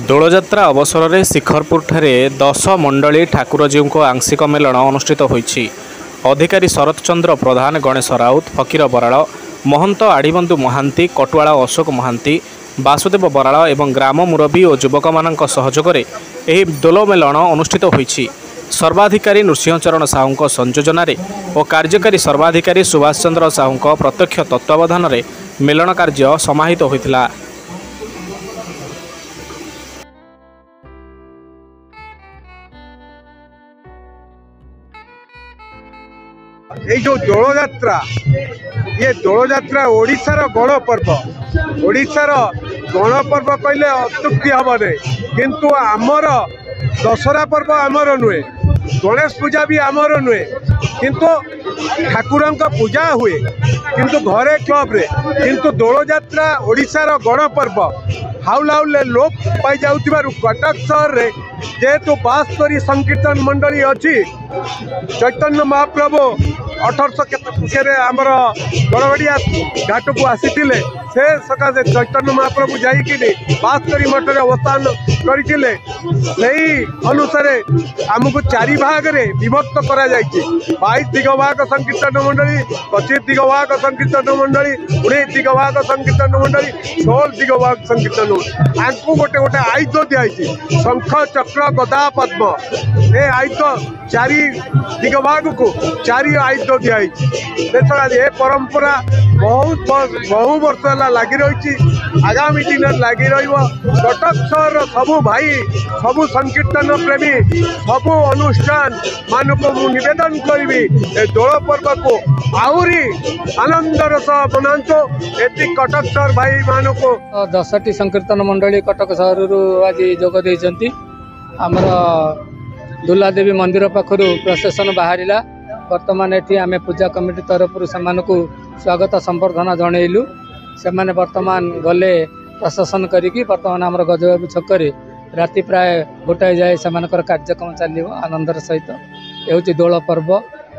ଦୋଳଯାତ୍ରା ଅବସରରେ ଶିଖରପୁରଠାରେ 10 ମଣ୍ଡଳୀ ଠାକୁରଜୀଉଙ୍କ ଆଂଶିକ ମେଲଣ ଅନୁଷ୍ଠିତ ହୋଇଛି। ଅଧିକାରୀ ଶରତ ଚନ୍ଦ୍ର ପ୍ରଧାନ, ଗଣେଶ ରାଉତ, ଫକୀର ବରାଳ, ମହନ୍ତ ଆଡ଼ିବନ୍ଧୁ ମହାନ୍ତି, କଟୁଆଳ ଅଶୋକ ମହାନ୍ତି, ବାସୁଦେବ ବରାଳ ଏବଂ ଗ୍ରାମ ମୁରବୀ ଓ ଯୁବକମାନଙ୍କ ସହଯୋଗରେ ଏହି ଦୋଳ ମେଲଣ ଅନୁଷ୍ଠିତ ହୋଇଛି। ସର୍ବାଧିକାରୀ ନୃସିଂହଚରଣ ସାହୁଙ୍କ ସଂଯୋଜନାରେ ଓ କାର୍ଯ୍ୟକାରୀ ସର୍ବାଧିକାରୀ ସୁଭାଷ ଚନ୍ଦ୍ର ସାହୁଙ୍କ ପ୍ରତ୍ୟକ୍ଷ ତତ୍ତ୍ୱାବଧାନରେ ମେଲଣ କାର୍ଯ୍ୟ ସମାହିତ ହୋଇଥିଲା। जो दोल जात्रा ये दोल जात्रा ओडिशार गणपर्व ओडिशार गणपर्व कहले अत्युक्ति हम किंतु आमर दशहरा पर्व आमर नुहे गणेश पूजा भी आमर नुहे किंतु ठाकुर पूजा हुए किंतु घरे क्लब रे किंतु दोल जात्रा ओडिशार गणपर्व हाउल हाउले लोप पाई जाउतिबारु कटक शहर रे जेहेतु 72 संकीर्तन मंडली अच्छी चैतन्य महाप्रभु 1800 आमर बड़गड़िया घाट को आसी से सकाशे चैतन्य महाप्रभु जाकि 72 मठ में अवस्थान करते अनुसार आमको 4 भाग में विभक्त कर 22 दिगभाग संकीर्तन मंडली 25 दिगभाग संकीर्तन मंडली 19 दिगभाग संकीर्तन मंडली 16 दिगभाग संकीर्तन आपको गोटे गोटे आयुध दिखाई शंख चक्र गदा पद्म ए आयुध 4 दिगभाग को 4 आयुध दिखाई ये परंपरा बहुत बहु वर्ष लगी रही आगामी दिन लगी कटक शहर सबू भाई सबू संकीर्तन प्रेमी सबू अनुष्ठान मान को निवेदन करी दोल पर्व को आहरी आनंदर सह बनातु ये कटक शहर भाई मान को 10टी संकीर्तन मंडली कटक शहर आज जोग देइछंती आमर दुलादेवी मंदिर पाखर प्रसेसन बाहरिला वर्तमान ये आम पूजा कमिटी तरफ से स्वागत संबर्धना जनइलु से वर्तमान गले प्रशासन करिकी वर्तमान आमर गजबाबू छकरे राति प्राय 1 जाए से कार्यक्रम चलो आनंदर सहित ये दोल पर्व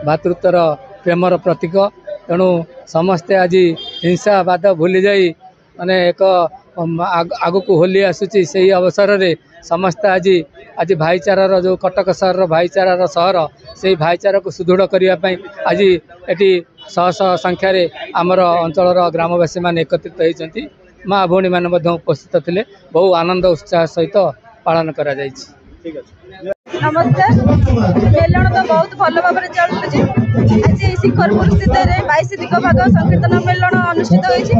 भातृत्वर प्रेमर प्रतीक तेणु समस्ते आज हिंसावाद भूली जाई माने एक आगु को होली आसूची से अवसर रे समस्त आज भाईचारार जो कटक शहर भाईचारार शहर से भाईचारा को सुदृढ़ करने आज ये शह शह संख्यार आमर अंचल ग्रामवासी मान एकत्रित होती माँ भौणी मान उपस्थित थे बहु आनंद उत्साह सहित पालन करा जायछि। नमस्कार मेलण तो बहुत भल भाव चलुची आज शिखरपुर स्थित 22 दिगभाग संकीर्तन मेलण अनुष्ठित होती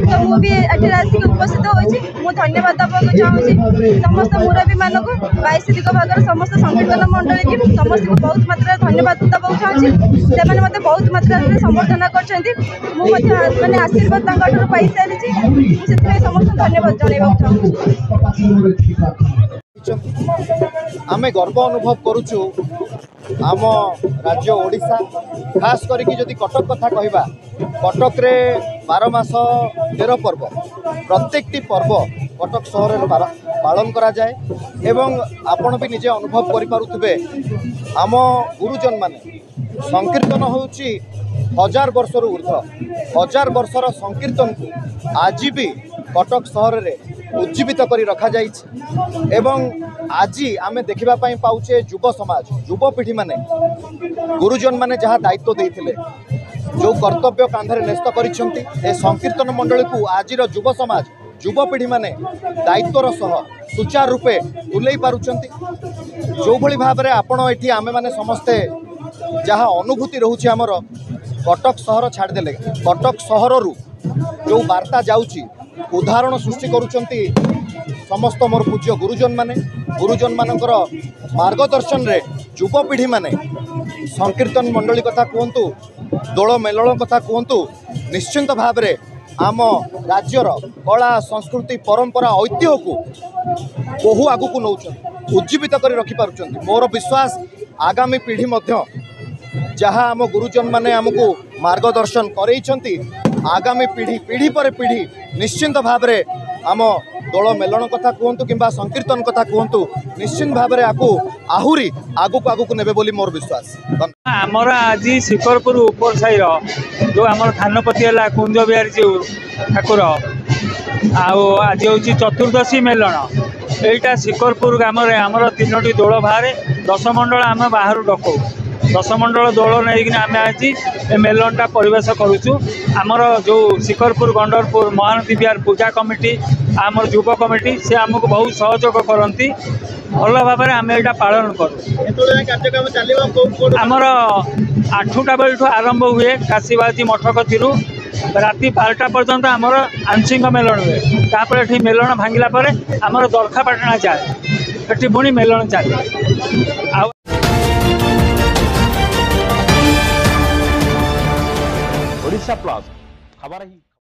तो मुझे आसिक उपस्थित होती धन्यवाद देवाक चाहूँगी समस्त मुरबी मान को 22 दिगभाग समस्त संकीर्तन मंडली की समस्त को बहुत मात्रा धन्यवाद देवाक चाहूँगी से मत बहुत मात्रा समर्थन कर मैंने आशीर्वाद पाई सारी से समस्त धन्यवाद जनवाक चाहूँगी। आमे गर्व अनुभव करुचु आम राज्य ओडिशा खास करके जदि कटक कथा कहबा कटक रे 12 मास 13 पर्व प्रत्येक पर्व कटक शहर पालन करा जाए एवं आपण भी निजे अनुभव करि पारुथिबे आम गुरुजन माने संकीर्तन होउची 1000 वर्षर ऊर्ध्व 1000 वर्षर संकीर्तन को आज भी कटक शहर रे उज्जीवित करी रखा जाइछि एवं आज आमे देखिबा पई पाउचे युव समाज युवपीढ़ी माने गुरुजन माने जहाँ दायित्व देइथिले जो कर्तव्य कांधरे न्यस्त करिसेंती ए संकीर्तन मंडली को आजिर युव समाज युवपीढ़ी माने दायित्वर सह सुचारू रूपे तुलई पारुचंती जो भली भाव रे आपण एठी आमे माने समस्ते जहाँ अनुभूति रहउछि हमर कटक शहर छाड़ देले कटक शहर रु जो वार्ता जाउछि उदाहरण सृष्टि करुचंती समस्त मोर पूज्य गुरुजन मानकर मार्गदर्शन रे युवपीढ़ी माने संकीर्तन मंडली कथा कहतु दोल मेलण कथा कहतु निश्चिंत भाव रे आम राज्यर कला संस्कृति परंपरा ऐतिह्य को बहु आगु को नौचन उज्जीवित कर रखिपार मोर विश्वास आगामी पीढ़ी मध्य जहाँ आम गुरुजन माने आमको मार्गदर्शन करैछंती आगामी पीढ़ी पीढ़ी पर पीढ़ी निश्चिंत भाव रे आम ଦୋଳ ମେଲଣ କଥା କୁହନ୍ତୁ କିମ୍ବା ସଂକୀର୍ତ୍ତନ କଥା କୁହନ୍ତୁ ନିଶ୍ଚିତ ଭାବରେ ଆକୁ ଆହୁରି ଆଗକୁ ନେବେ ବୋଲି ମୋର ବିଶ୍ୱାସ। ଆମର ଆଜି ଶିକରପୁର ଉପର ସାହିର ଯେଉଁ ଆମର ଥାନପତି ହେଲା କୁଞ୍ଜ ବିହାରୀ ଜୀଉ ଠାକୁର ଆଉ ଆଜି ହେଉଛି ଚତୁର୍ଦ୍ଦଶୀ ମେଲଣ। এইটা শিকরপুর গ্রামে আমার 3টি দোল বাহারে দশমণ্ডল আমি বাহার ডকাউ দশমণ্ডল দোল নেইକିନା আমি আଜି ଏ ମେଲଣଟା ପରିବେଶ କରୁଛୁ। ଆମର ଯେଉଁ ଶିକରପୁର ଗଣ୍ଡରପୁର ମହାନଦୀ ବିହାର ପୂଜା କମିଟି ଆମର ଯୁବ କମିଟି ସେ ଆମକୁ ବହୁତ ସହଯୋଗ କରନ୍ତି। ଭଲ ଭାବରେ ଆମେ ଏଇଟା ପାଳନ କରୁ। ଆମର 8ଟା ବେଳଠୁ ଆରମ୍ଭ ହୁଏ କାଶୀବାଜି ମଠ କତିରୁ ରାତି 12ଟା ପର୍ଯ୍ୟନ୍ତ ଆମର ଆଂଶିକ ମେଲଣ ହୁଏ। ତାପରେ ଏଠି ମେଲଣ ଭାଙ୍ଗିଲା ପରେ ଆମର ଦରଖାପାଟଣା ଯାଏ, ଏଠି ପୁଣି ମେଲଣ ଚାଲେ। ଆଉ ଓଡ଼ିଶା ପ୍ଲସ୍ ଖବର ହିଁ